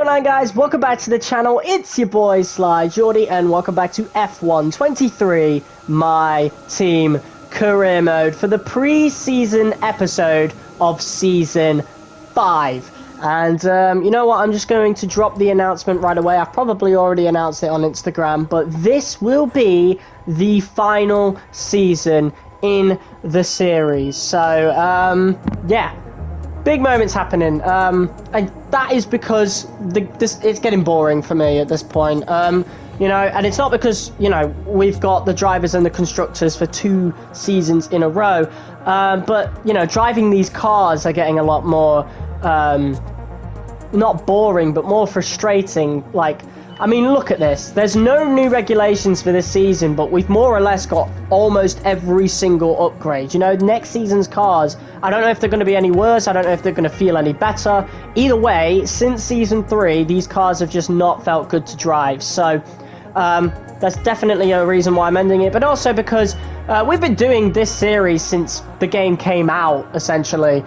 going on, guys? Welcome back to the channel. It's your boy Sly Jordy, and welcome back to F123 My Team Career Mode for the pre-season episode of Season 5. And you know what? I'm just going to drop the announcement right away. I've probably already announced it on Instagram, but this will be the final season in the series. So, yeah. Big moments happening, and that is because it's getting boring for me at this point. You know, and it's not because, you know, we've got the drivers and the constructors for 2 seasons in a row, but, you know, driving these cars are getting a lot more, not boring, but more frustrating. Like, I mean, look at this. There's no new regulations for this season, but we've more or less got almost every single upgrade. You know, next season's cars, I don't know if they're going to be any worse. I don't know if they're going to feel any better. Either way, since Season 3, these cars have just not felt good to drive. So, that's definitely a reason why I'm ending it. But also because we've been doing this series since the game came out, essentially.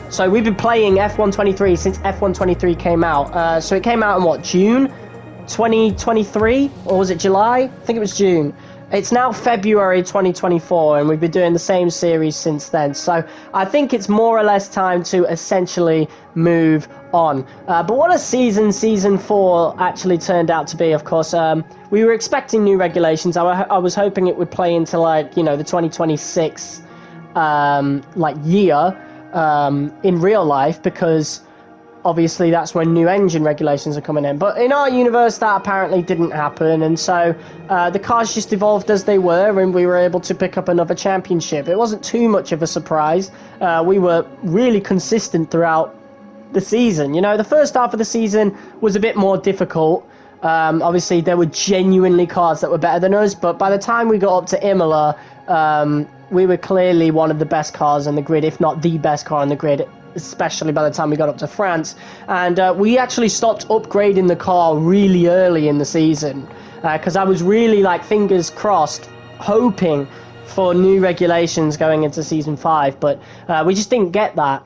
So we've been playing F123 since F123 came out. So it came out in what, June 2023? Or was it July? I think it was June. It's now February 2024, and we've been doing the same series since then. So I think it's more or less time to essentially move on. But what a Season 4 actually turned out to be, of course. We were expecting new regulations. I was hoping it would play into, like, you know, the 2026 like year. In real life, because obviously that's when new engine regulations are coming in. But in our universe, that apparently didn't happen, and so the cars just evolved as they were, and we were able to pick up another championship. It wasn't too much of a surprise. We were really consistent throughout the season. You know, the first half of the season was a bit more difficult. Obviously, there were genuinely cars that were better than us, but by the time we got up to Imola, we were clearly one of the best cars on the grid, if not the best car on the grid, especially by the time we got up to France. And we actually stopped upgrading the car really early in the season, because I was really, like, fingers crossed, hoping for new regulations going into Season 5, but we just didn't get that.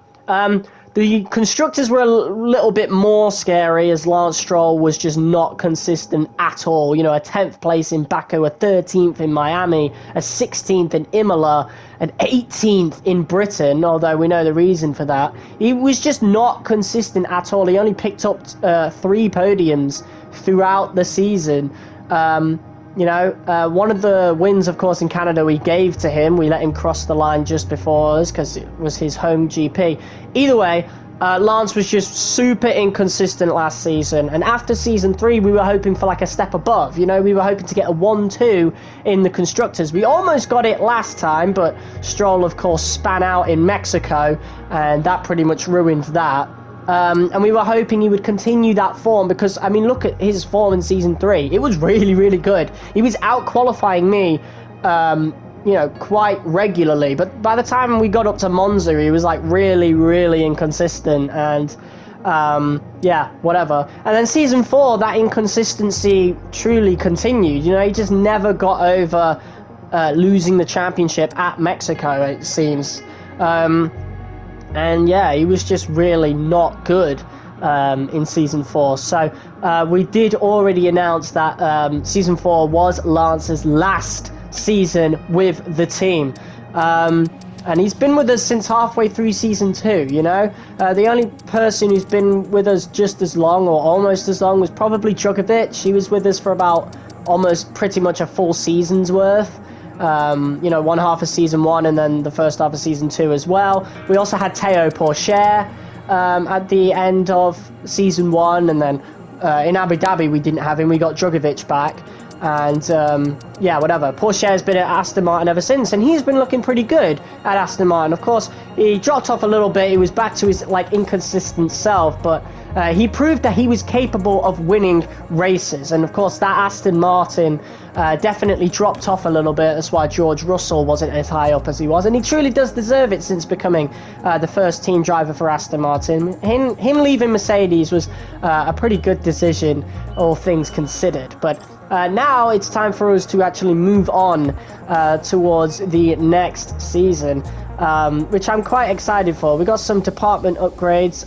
The constructors were a little bit more scary, as Lance Stroll was just not consistent at all. You know, a 10th place in Baku, a 13th in Miami, a 16th in Imola, an 18th in Britain, although we know the reason for that. He was just not consistent at all. He only picked up 3 podiums throughout the season. You know, one of the wins, of course, in Canada we gave to him. We let him cross the line just before us because it was his home GP. Either way, Lance was just super inconsistent last season. And after Season 3, we were hoping for, like, a step above. You know, we were hoping to get a 1-2 in the constructors. We almost got it last time, but Stroll, of course, span out in Mexico, and that pretty much ruined that. And we were hoping he would continue that form because, I mean, look at his form in Season 3. It was really, really good. He was out-qualifying me, you know, quite regularly. But by the time we got up to Monza, he was, like, really, really inconsistent. And, yeah, whatever. And then Season 4, that inconsistency truly continued. You know, he just never got over losing the championship at Mexico, it seems. And yeah, he was just really not good in Season 4. So we did already announce that Season 4 was Lance's last season with the team. And he's been with us since halfway through Season 2, you know? The only person who's been with us just as long, or almost as long, was probably Djokovic. He was with us for about almost pretty much a full season's worth. You know, one half of Season 1 and then the first half of Season 2 as well. We also had Théo Pourchaire at the end of Season 1, and then in Abu Dhabi we didn't have him. We got Djokovic back, and yeah, whatever. Pourchaire's been at Aston Martin ever since, and he's been looking pretty good at Aston Martin. Of course, he dropped off a little bit. He was back to his, like, inconsistent self, but he proved that he was capable of winning races. And of course, that Aston Martin definitely dropped off a little bit. That's why George Russell wasn't as high up as he was, and he truly does deserve it since becoming the first team driver for Aston Martin. Him leaving Mercedes was a pretty good decision, all things considered. But now it's time for us to actually move on towards the next season, which I'm quite excited for. We got some department upgrades.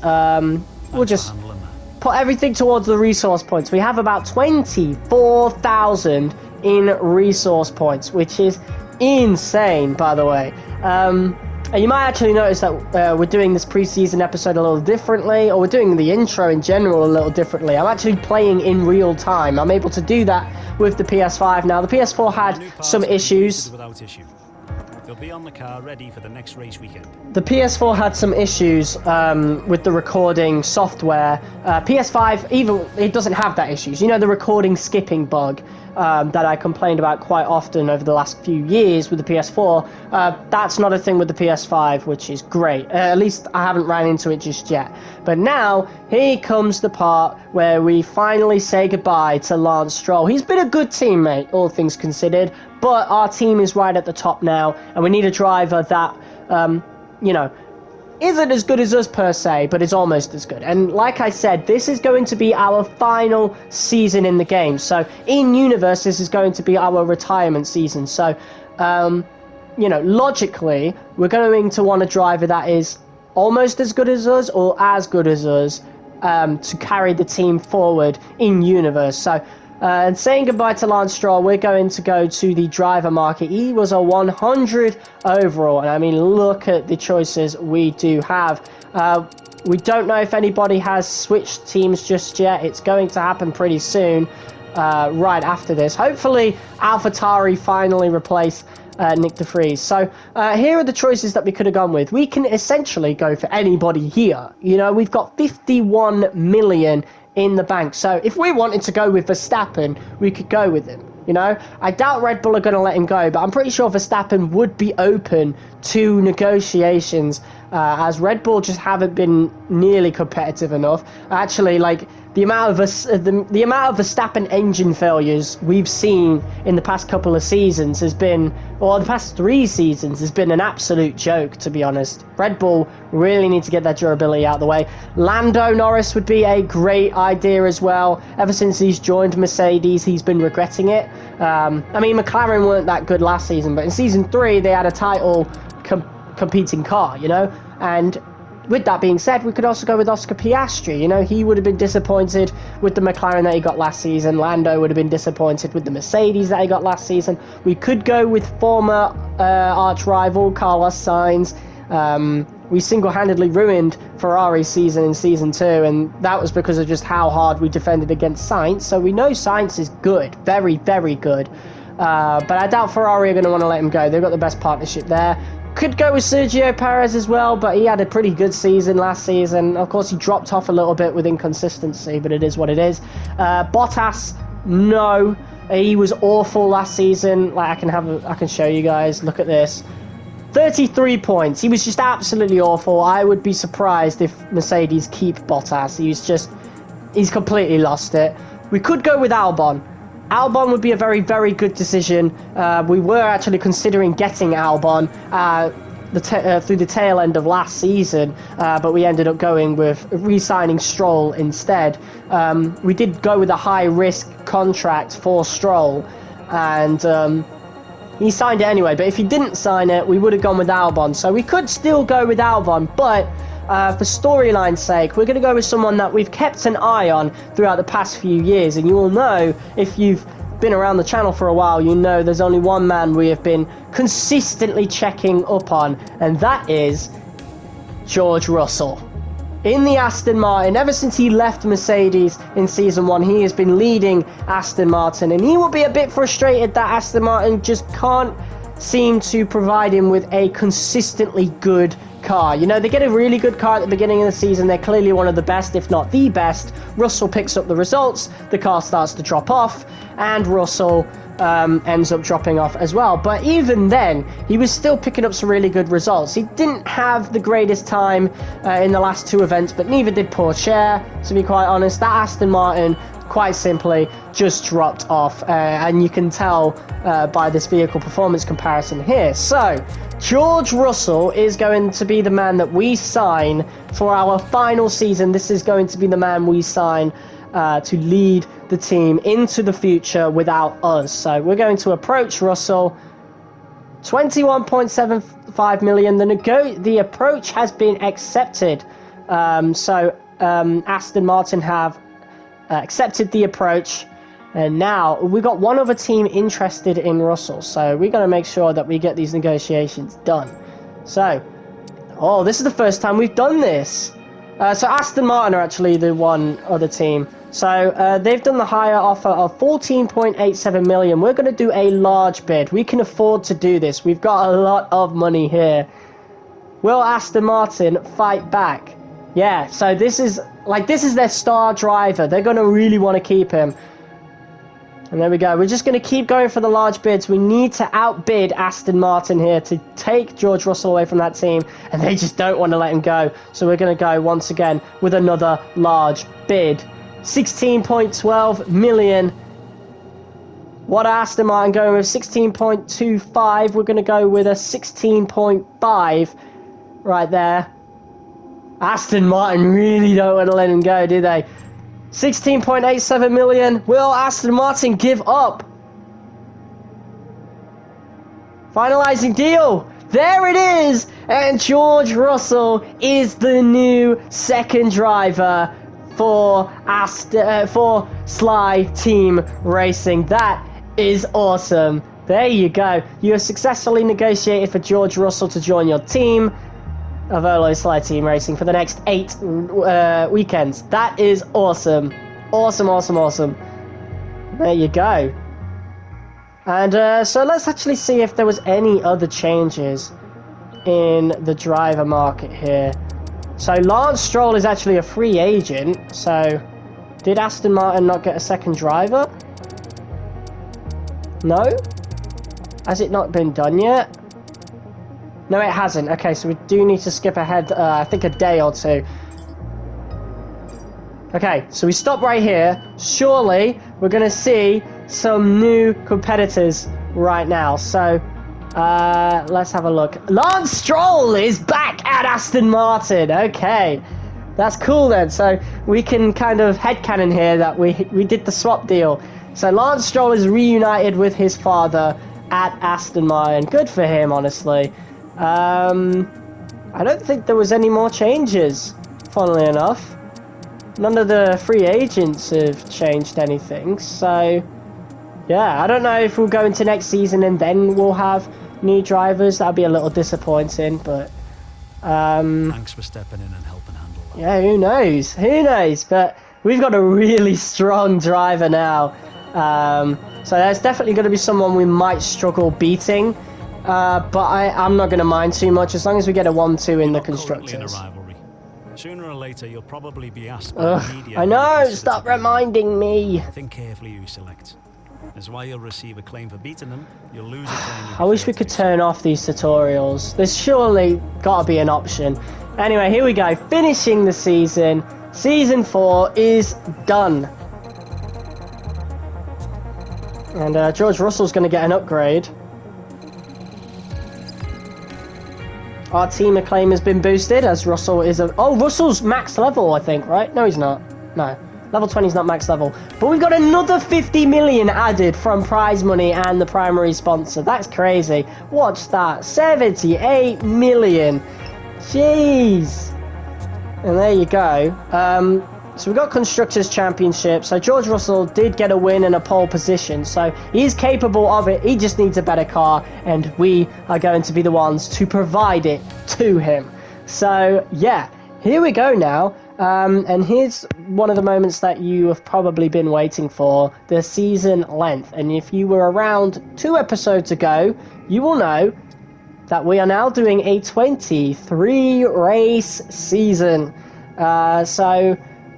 We'll just put everything towards the resource points. We have about 24,000 in resource points, which is insane, by the way. And you might actually notice that we're doing this preseason episode a little differently, or we're doing the intro in general a little differently. I'm actually playing in real time. I'm able to do that with the PS5 now. The PS4 had some issues. They'll be on the car ready for the next race weekend. The PS4 had some issues with the recording software. PS5, even it doesn't have that issues. You know, the recording skipping bug that I complained about quite often over the last few years with the PS4. That's not a thing with the PS5, which is great. At least I haven't ran into it just yet. But now, here comes the part where we finally say goodbye to Lance Stroll. He's been a good teammate, all things considered, but our team is right at the top now, and we need a driver that, you know, isn't as good as us per se, but is almost as good. And like I said, this is going to be our final season in the game. So in universe, this is going to be our retirement season. So, you know, logically, we're going to want a driver that is almost as good as us or as good as us to carry the team forward in universe. So, and saying goodbye to Lance Stroll, we're going to go to the driver market. He was a 100 overall, and I mean, look at the choices we do have. We don't know if anybody has switched teams just yet. It's going to happen pretty soon, right after this. Hopefully, AlphaTauri finally replace Nick de Vries. So here are the choices that we could have gone with. We can essentially go for anybody here. You know, we've got 51 million in the bank. So if we wanted to go with Verstappen, we could go with him. You know, I doubt Red Bull are going to let him go, but I'm pretty sure Verstappen would be open to negotiations, as Red Bull just haven't been nearly competitive enough. Actually, like the amount of the amount of Verstappen engine failures we've seen in the past couple of seasons has been, or the past 3 seasons, has been an absolute joke, to be honest. Red Bull really need to get that durability out of the way. Lando Norris would be a great idea as well. Ever since he's joined Mercedes, he's been regretting it. I mean, McLaren weren't that good last season, but in season 3 they had a title competing car, you know. And with that being said, we could also go with Oscar Piastri. You know, he would have been disappointed with the McLaren that he got last season. Lando would have been disappointed with the Mercedes that he got last season. We could go with former arch rival Carlos Sainz. We single-handedly ruined Ferrari's season in Season 2, and that was because of just how hard we defended against Sainz. So we know Sainz is good, very, very good. But I doubt Ferrari are going to want to let him go. They've got the best partnership there. Could go with Sergio Perez as well, but he had a pretty good season last season. Of course, he dropped off a little bit with inconsistency, but it is what it is. Bottas, no. He was awful last season. Like I can show you guys. Look at this. 33 points. He was just absolutely awful. I would be surprised if Mercedes keep Bottas. He's completely lost it. We could go with Albon. Albon would be a very, very good decision. We were actually considering getting Albon through the tail end of last season, but we ended up going with re-signing Stroll instead. We did go with a high-risk contract for Stroll, and he signed it anyway, but if he didn't sign it, we would have gone with Albon. So we could still go with Albon, but for storyline's sake, we're going to go with someone that we've kept an eye on throughout the past few years. And you will know, if you've been around the channel for a while, you know there's only one man we have been consistently checking up on, and that is George Russell. In the Aston Martin, ever since he left Mercedes in Season 1, he has been leading Aston Martin, and he will be a bit frustrated that Aston Martin just can't seem to provide him with a consistently good car. You know, they get a really good car at the beginning of the season. They're clearly one of the best, if not the best. Russell picks up the results, the car starts to drop off, and Russell ends up dropping off as well. But even then, he was still picking up some really good results. He didn't have the greatest time in the last 2 events, but neither did Pourchaire, to be quite honest. That Aston Martin, quite simply, just dropped off, and you can tell by this vehicle performance comparison here. So George Russell is going to be the man that we sign for our final season. This is going to be the man we sign to lead the team into the future without us. So we're going to approach Russell. 21.75 million. The approach has been accepted. So Aston Martin have accepted the approach. And now we've got one other team interested in Russell. So we're going to make sure that we get these negotiations done. So, oh, this is the first time we've done this. So Aston Martin are actually the one other team. So they've done the higher offer of 14.87 million. We're going to do a large bid. We can afford to do this. We've got a lot of money here. Will Aston Martin fight back? Yeah, so this is their star driver. They're going to really want to keep him. And there we go. We're just going to keep going for the large bids. We need to outbid Aston Martin here to take George Russell away from that team. And they just don't want to let him go. So we're going to go once again with another large bid. 16.12 million. What are Aston Martin going with? 16.25. We're going to go with a 16.5 right there. Aston Martin really don't want to let him go, do they? 16.87 million. Will Aston Martin give up? Finalizing deal. There it is. And George Russell is the new second driver for Sly Team Racing. That is awesome. There you go. You have successfully negotiated for George Russell to join your team of Olo Sly Team Racing for the next 8 weekends. That is awesome. Awesome. There you go. And so let's actually see if there was any other changes in the driver market here. So Lance Stroll is actually a free agent. So did Aston Martin not get a second driver? No? Has it not been done yet? No, it hasn't. Okay, so we do need to skip ahead, I think, a day or two. Okay, so we stop right here. Surely we're going to see some new competitors right now. So let's have a look. Lance Stroll is back at Aston Martin. Okay, that's cool then. So we can kind of headcanon here that we did the swap deal. So Lance Stroll is reunited with his father at Aston Martin. Good for him, honestly. I don't think there was any more changes, funnily enough. None of the free agents have changed anything, so yeah, I don't know if we'll go into next season and then we'll have new drivers. That'll be a little disappointing, but thanks for stepping in and helping handle that. Yeah, who knows, but we've got a really strong driver now. So there's definitely going to be someone we might struggle beating. But I'm not going to mind too much as long as we get a 1-2 in the constructors. In a rivalry. Sooner or later, you'll probably be asked by the media. I know. Stop reminding me. Think carefully who you select. As while you'll receive a claim for beating them, you'll lose a claim. I wish we could turn off these tutorials. There's surely got to be an option. Anyway, here we go. Finishing the season. Season 4 is done. And George Russell's going to get an upgrade. Our team acclaim has been boosted as Russell is a... Oh, Russell's max level, I think, right? No, he's not. No. Level 20 is not max level. But we've got another 50 million added from prize money and the primary sponsor. That's crazy. Watch that. 78 million. Jeez. And there you go. So we've got Constructors' Championship. So George Russell did get a win and a pole position. So he's capable of it. He just needs a better car. And we are going to be the ones to provide it to him. So, yeah. Here we go now. And here's one of the moments that you have probably been waiting for. The season length. And if you were around 2 episodes ago, you will know that we are now doing a 23 race season.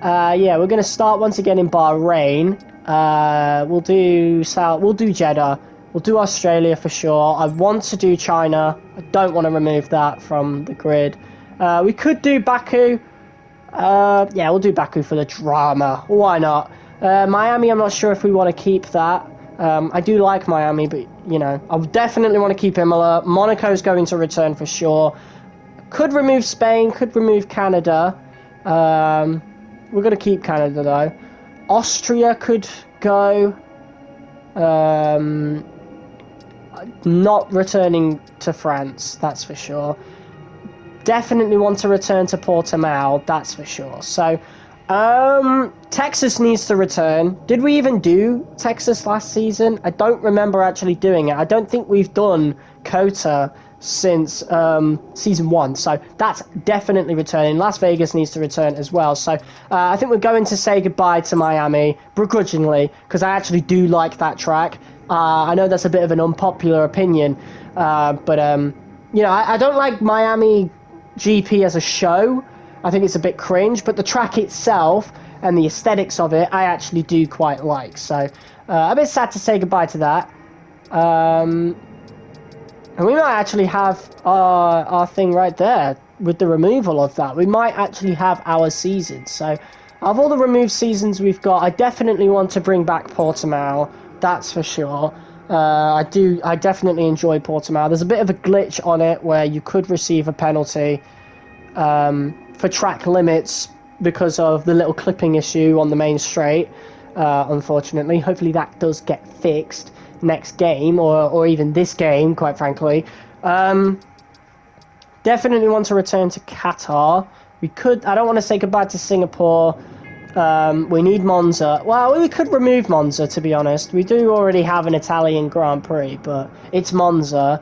Yeah, we're going to start once again in Bahrain. We'll do Jeddah. We'll do Australia for sure. I want to do China. I don't want to remove that from the grid. We could do Baku. Yeah, we'll do Baku for the drama. Why not? Miami, I'm not sure if we want to keep that. I do like Miami, but, you know, I definitely want to keep Imola. Monaco's going to return for sure. Could remove Spain, could remove Canada. We're going to keep Canada, though. Austria could go. Not returning to France, that's for sure. definitely want to return to Portimao, that's for sure. So, Texas needs to return. Did we even do Texas last season? I don't remember actually doing it. I don't think we've done COTA since season 1, so that's definitely returning. Las Vegas needs to return as well. So I think we're going to say goodbye to Miami, begrudgingly, because I actually do like that track. I know that's a bit of an unpopular opinion, but you know, I don't like Miami GP as a show. I think it's a bit cringe, but the track itself and the aesthetics of it, I actually do quite like. So a bit sad to say goodbye to that. And we might actually have our thing right there with the removal of that. We might actually have our season. So of all the removed seasons we've got, I definitely want to bring back Portimao. That's for sure. I definitely enjoy Portimao. There's a bit of a glitch on it where you could receive a penalty for track limits because of the little clipping issue on the main straight, unfortunately. Hopefully that does get fixed next game, or even this game, quite frankly. Definitely want to return to Qatar. I don't want to say goodbye to Singapore. We need Monza. Well, we could remove Monza, to be honest. We do already have an Italian Grand Prix, but it's Monza.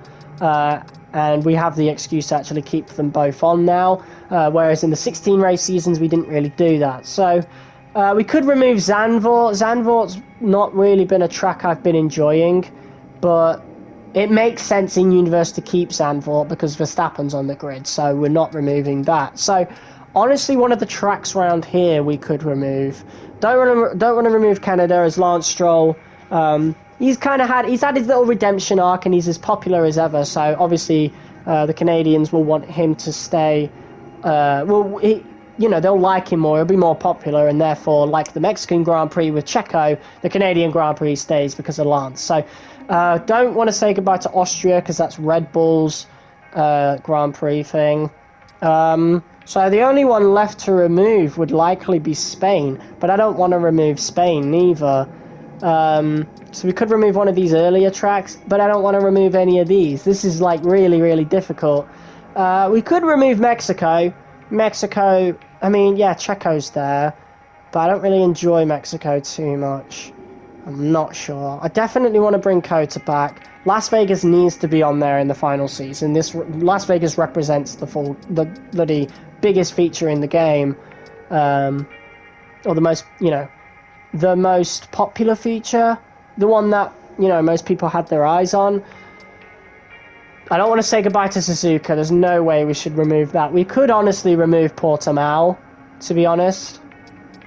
And we have the excuse to actually keep them both on now, whereas in the 16 race seasons we didn't really do that. So we could remove Zandvoort. Zandvoort's not really been a track I've been enjoying, but it makes sense in universe to keep Zandvoort because Verstappen's on the grid, so we're not removing that. So honestly, one of the tracks around here we could remove. Don't want to remove Canada as Lance Stroll. He's had his little redemption arc and he's as popular as ever. So obviously, the Canadians will want him to stay. They'll like him more. He'll be more popular, and therefore, like the Mexican Grand Prix with Checo, the Canadian Grand Prix stays because of Lance. So, don't want to say goodbye to Austria because that's Red Bull's Grand Prix thing. So the only one left to remove would likely be Spain, but I don't want to remove Spain either. So we could remove one of these earlier tracks, but I don't want to remove any of these. This is like really, really difficult. We could remove Mexico. Mexico, I mean, yeah, Checo's there, but I don't really enjoy Mexico too much. I'm not sure. I definitely want to bring COTA back. Las Vegas needs to be on there in the final season. Las Vegas represents the bloody biggest feature in the game, or the most, the most popular feature, the one that, most people had their eyes on. I don't want to say goodbye to Suzuka. There's no way we should remove that. We could honestly remove Portimao, to be honest,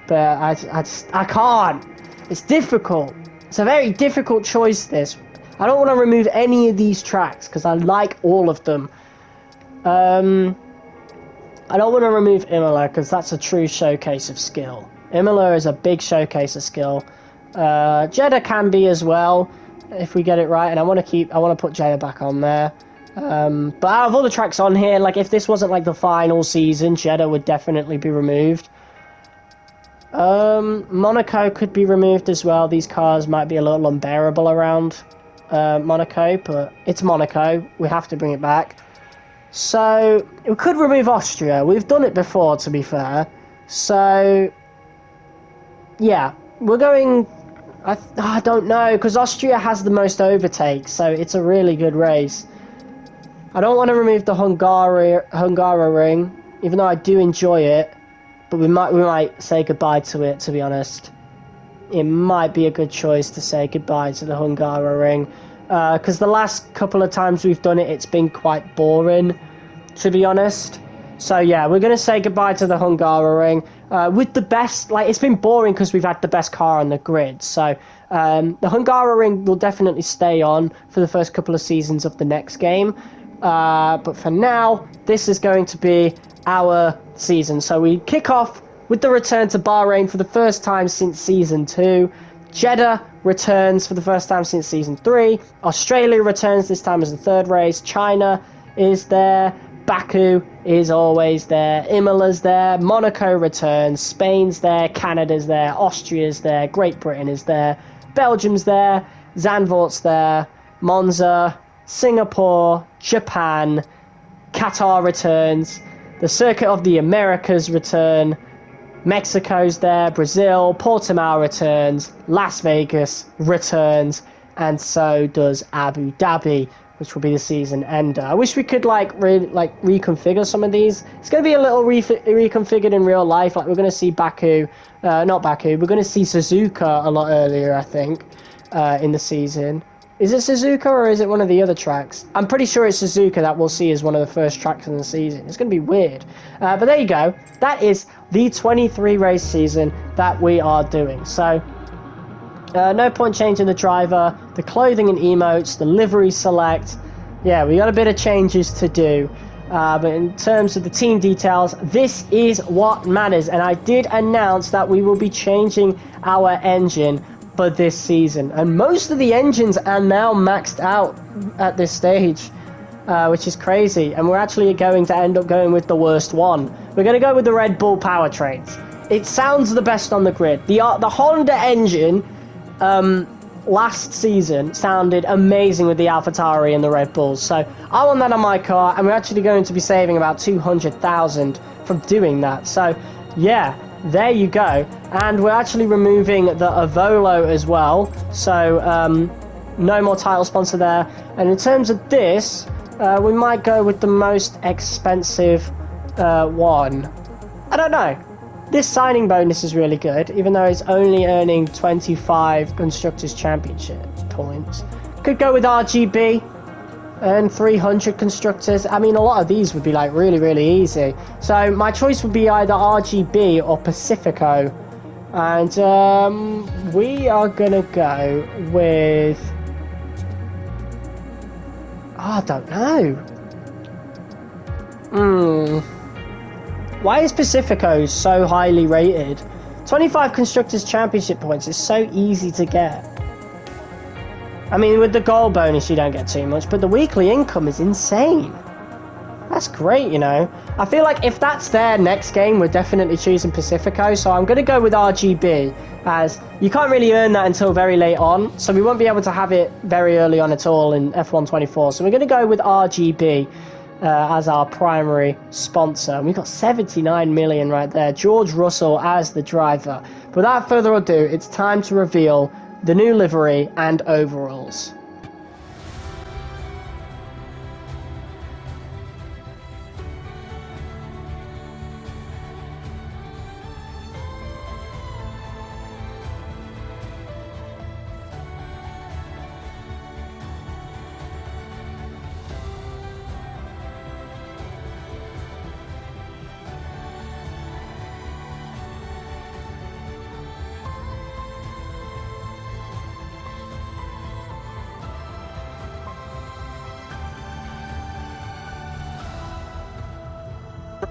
but I can't. It's difficult. It's a very difficult choice, this. I don't want to remove any of these tracks because I like all of them. I don't want to remove Imola because that's a true showcase of skill. Imola is a big showcase of skill. Jeddah can be as well if we get it right, and I want to put Jeddah back on there. But out of all the tracks on here, like if this wasn't like the final season, Jeddah would definitely be removed. Monaco could be removed as well. These cars might be a little unbearable around Monaco, but it's Monaco. We have to bring it back. So we could remove Austria. We've done it before, to be fair. So yeah, we're going. I don't know, because Austria has the most overtakes, so it's a really good race. I don't want to remove the Hungaroring, even though I do enjoy it, but we might say goodbye to it, to be honest. It might be a good choice to say goodbye to the Hungaroring, because the last couple of times we've done it, it's been quite boring, to be honest. So yeah, we're going to say goodbye to the Hungaroring. With the best, it's been boring because we've had the best car on the grid. So the Hungaroring will definitely stay on for the first couple of seasons of the next game. But for now, this is going to be our season. So we kick off with the return to Bahrain for the first time since Season 2. Jeddah returns for the first time since Season 3. Australia returns this time as the third race. China is there. Baku is always there. Imola's there. Monaco returns. Spain's there. Canada's there. Austria's there. Great Britain is there. Belgium's there. Zandvoort's there. Monza. Singapore. Japan. Qatar returns, the Circuit of the Americas return, Mexico's there, Brazil, Portimao returns, Las Vegas returns, and so does Abu Dhabi, which will be the season ender. I wish we could reconfigure some of these. It's going to be a little reconfigured in real life. Like we're going to see Baku, not Baku. We're going to see Suzuka a lot earlier, I think, in the season. Is it Suzuka or is it one of the other tracks? I'm pretty sure it's Suzuka that we'll see as one of the first tracks in the season. It's going to be weird. But there you go. That is the 23 race season that we are doing. So no point changing the driver, the clothing and emotes, the livery select. Yeah, we got a bit of changes to do. But in terms of the team details, this is what matters. And I did announce that we will be changing our engine for this season, and most of the engines are now maxed out at this stage, which is crazy. And we're actually going to end up going with the worst one. We're going to go with the Red Bull powertrains. It sounds the best on the grid. The Honda engine last season sounded amazing with the AlphaTauri and the Red Bulls, so I want that on my car, and we're actually going to be saving about 200,000 from doing that. So yeah, there you go. And we're actually removing the Avolo as well, so no more title sponsor there. And in terms of this, we might go with the most expensive one. I don't know. This signing bonus is really good, even though it's only earning 25 Constructors' Championship points. Could go with RGB, earn 300 Constructors. I mean, a lot of these would be like really, really easy. So my choice would be either RGB or Pacifico. And we are gonna go with... I don't know. Why is Pacifico so highly rated? 25 Constructors' Championship points is so easy to get. I mean, with the gold bonus you don't get too much, but the weekly income is insane. That's great, you know. I feel like if that's their next game, we're definitely choosing Pacifico, so I'm going to go with RGB, as you can't really earn that until very late on, so we won't be able to have it very early on at all in F1 24. So we're going to go with RGB as our primary sponsor. And we've got 79 million right there. George Russell as the driver. But without further ado, it's time to reveal the new livery and overalls.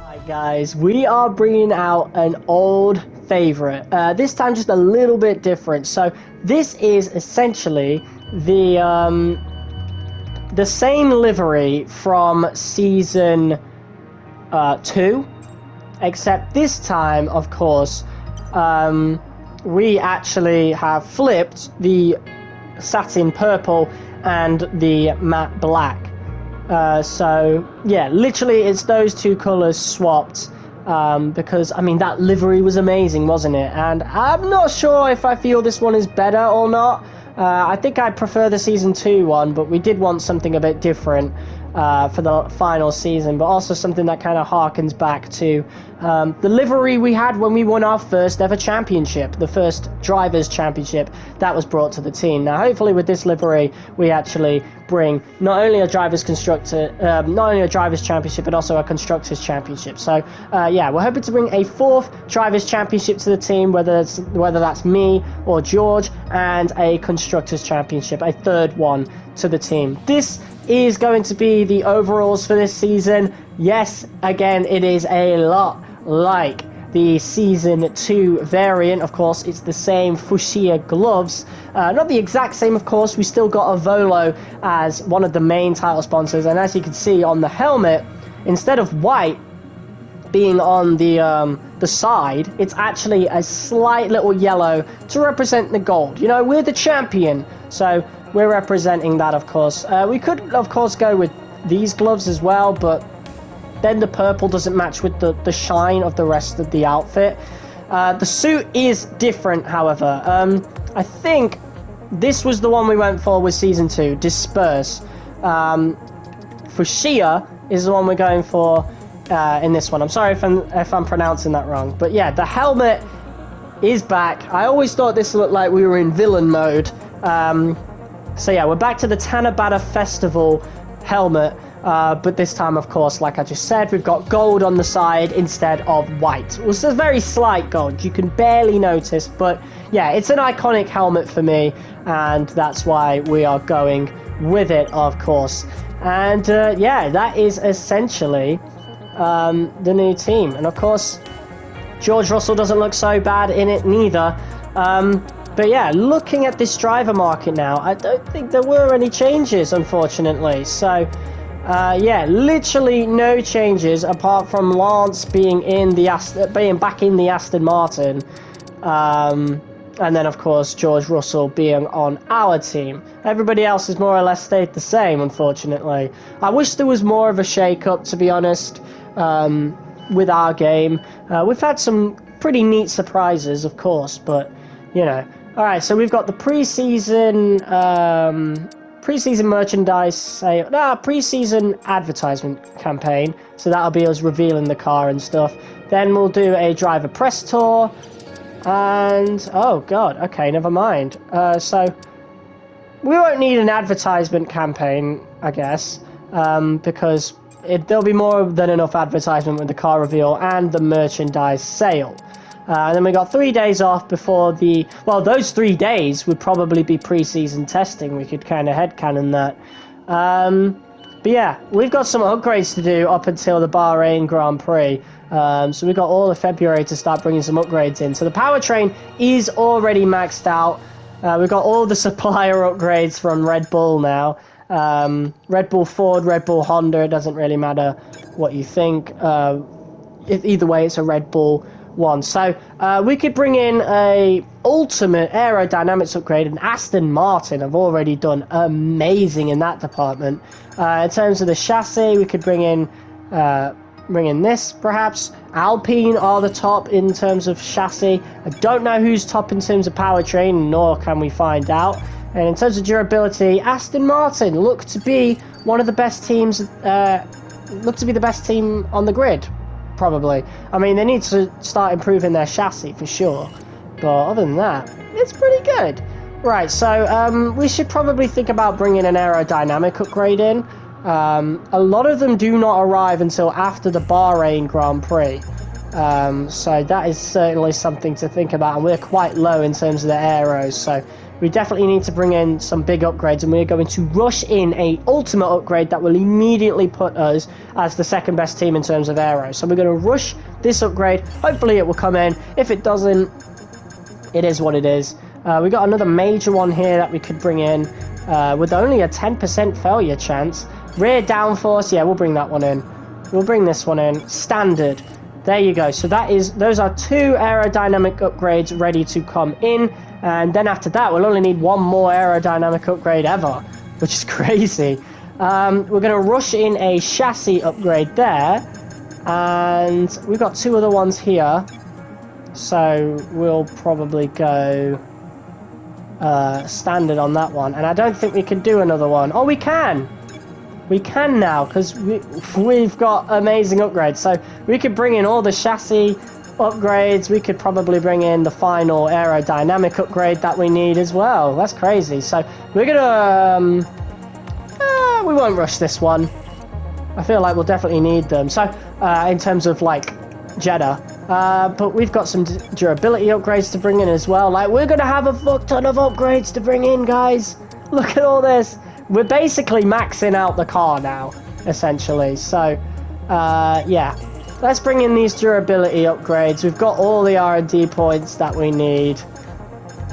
Right, guys, we are bringing out an old favorite. This time just a little bit different. So this is essentially the same livery from season 2, except this time, of course, we actually have flipped the satin purple and the matte black. So yeah, literally it's those two colors swapped, because I mean that livery was amazing, wasn't it? And I'm not sure if I feel this one is better or not. I think I prefer the season 2 one, but we did want something a bit different for the final season, but also something that kind of harkens back to the livery we had when we won our first ever championship, the first drivers championship that was brought to the team. Now hopefully with this livery we actually bring not only a drivers championship, but also a constructors championship. So yeah, we're hoping to bring a 4th drivers championship to the team, whether that's me or George, and a constructors championship, a 3rd one to the team. This is going to be the overalls for this season. Yes, again, it is a lot like the season 2 variant. Of course, it's the same fuchsia gloves, not the exact same, of course. We still got a Volo as one of the main title sponsors, and as you can see on the helmet, instead of white being on the side, it's actually a slight little yellow to represent the gold. You know, we're the champion, so we're representing that, of course. We could, of course, go with these gloves as well, but then the purple doesn't match with the shine of the rest of the outfit. The suit is different, however. I think this was the one we went for with Season 2, Disperse. Fuchsia is the one we're going for in this one. I'm sorry if I'm pronouncing that wrong. But yeah, the helmet is back. I always thought this looked like we were in villain mode. So yeah, we're back to the Tanabata Festival helmet. But this time, of course, like I just said, we've got gold on the side instead of white. It was a very slight gold. You can barely notice. But yeah, it's an iconic helmet for me. And that's why we are going with it, of course. And yeah, that is essentially the new team. And of course, George Russell doesn't look so bad in it neither. But yeah, looking at this driver market now, I don't think there were any changes, unfortunately. So yeah, literally no changes apart from Lance being back in the Aston Martin. And then, of course, George Russell being on our team. Everybody else has more or less stayed the same, unfortunately. I wish there was more of a shake-up, to be honest, with our game. We've had some pretty neat surprises, of course, but, you know. All right, so we've got the pre-season merchandise sale, pre-season advertisement campaign. So that'll be us revealing the car and stuff. Then we'll do a driver press tour. And, oh god, okay, never mind. So, we won't need an advertisement campaign, I guess, because there'll be more than enough advertisement with the car reveal and the merchandise sale. And then we got 3 days off before those 3 days would probably be pre-season testing. We could kind of headcanon that. But yeah, we've got some upgrades to do up until the Bahrain Grand Prix. So we've got all of February to start bringing some upgrades in. So the powertrain is already maxed out. We've got all the supplier upgrades from Red Bull now. Red Bull Ford, Red Bull Honda, it doesn't really matter what you think. Either way, it's a Red Bull one. So we could bring in a ultimate aerodynamics upgrade, and Aston Martin have already done amazing in that department. In terms of the chassis, we could bring in this, perhaps. Alpine are the top in terms of chassis. I don't know who's top in terms of powertrain, nor can we find out. And in terms of durability, Aston Martin look to be one of the best teams, look to be the best team on the grid, probably. I mean, they need to start improving their chassis for sure. But other than that, it's pretty good. Right, so we should probably think about bringing an aerodynamic upgrade in. A lot of them do not arrive until after the Bahrain Grand Prix. So that is certainly something to think about, and we're quite low in terms of the aeros, so we definitely need to bring in some big upgrades, and we're going to rush in a ultimate upgrade that will immediately put us as the second best team in terms of aeros. So we're going to rush this upgrade. Hopefully it will come in. If it doesn't, it is what it is. We got another major one here that we could bring in with only a 10% failure chance. Rear downforce, yeah, we'll bring that one in. We'll bring this one in. Standard. There you go. So those are 2 aerodynamic upgrades ready to come in. And then after that, we'll only need one more aerodynamic upgrade ever, which is crazy. We're going to rush in a chassis upgrade there. And we've got 2 other ones here. So we'll probably go standard on that one. And I don't think we can do another one. Oh, we can! We can now, because we've got amazing upgrades. So we could bring in all the chassis upgrades. We could probably bring in the final aerodynamic upgrade that we need as well. That's crazy. So we're going to... we won't rush this one. I feel like we'll definitely need them. So in terms of, like, Jeddah. But we've got some durability upgrades to bring in as well. Like, we're going to have a fuck ton of upgrades to bring in, guys. Look at all this. We're basically maxing out the car now, essentially. So, yeah. Let's bring in these durability upgrades. We've got all the R&D points that we need.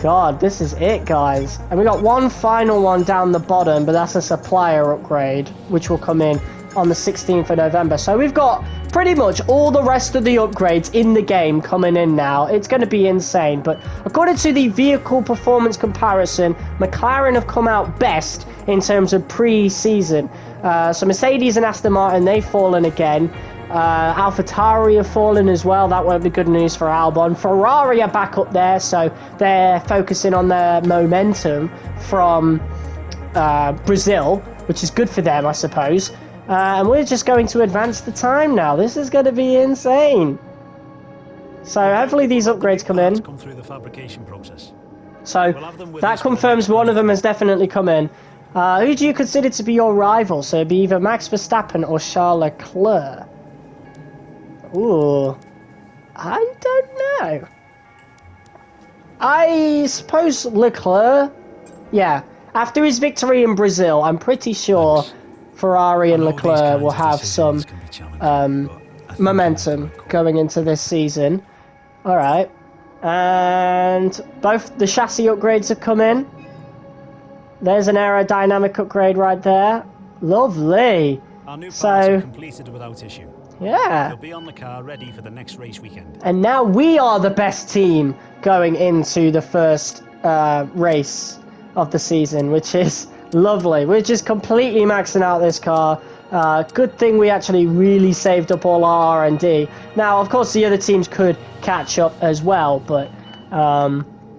God, this is it, guys. And we got one final one down the bottom, but that's a supplier upgrade, which will come in on the 16th of November. So we've got pretty much all the rest of the upgrades in the game coming in now. It's going to be insane. But according to the vehicle performance comparison, McLaren have come out best in terms of pre-season. So Mercedes and Aston Martin, they've fallen again. AlphaTauri have fallen as well. That won't be good news for Albon. Ferrari are back up there, so they're focusing on their momentum from Brazil, which is good for them, I suppose. And we're just going to advance the time now. This is going to be insane. So hopefully these upgrades come in. Come through the fabrication process. So that confirms one of them has definitely come in. Who do you consider to be your rival? So it'd be either Max Verstappen or Charles Leclerc. Ooh, I don't know. I suppose Leclerc. Yeah, after his victory in Brazil, I'm pretty sure Ferrari and Leclerc will have some momentum going into this season. All right, and both the chassis upgrades have come in. There's an aerodynamic upgrade right there. Lovely. Our new parts are completed without issue. Yeah. They'll be on the car ready for the next race weekend. And now we are the best team going into the first race of the season, which is lovely. We're just completely maxing out this car. Good thing we actually really saved up all our R&D. Now, of course, the other teams could catch up as well, but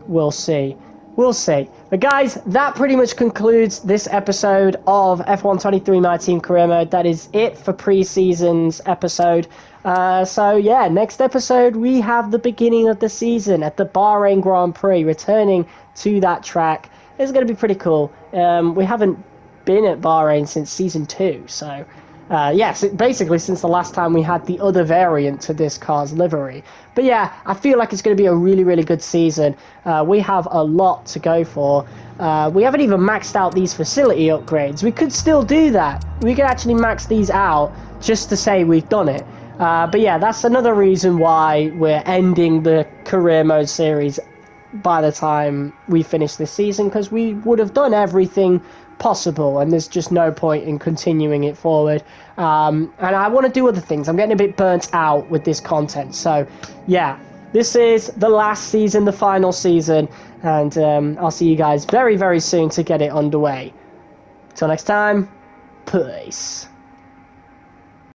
we'll see. We'll see. But guys, that pretty much concludes this episode of F123 My Team Career Mode. That is it for pre-season's episode. So yeah, next episode we have the beginning of the season at the Bahrain Grand Prix, returning to that track. It's going to be pretty cool. We haven't been at Bahrain since season 2, so yes, basically since the last time we had the other variant to this car's livery. But yeah, I feel like it's going to be a really, really good season. We have a lot to go for. We haven't even maxed out these facility upgrades. We could still do that. We could actually max these out just to say we've done it. But yeah, that's another reason why we're ending the career mode series by the time we finish this season, because we would have done everything possible and there's just no point in continuing it forward. And I want to do other things. I'm getting a bit burnt out with this content. So yeah, this is the last season, the final season, and I'll see you guys very, very soon to get it underway. Till next time, peace.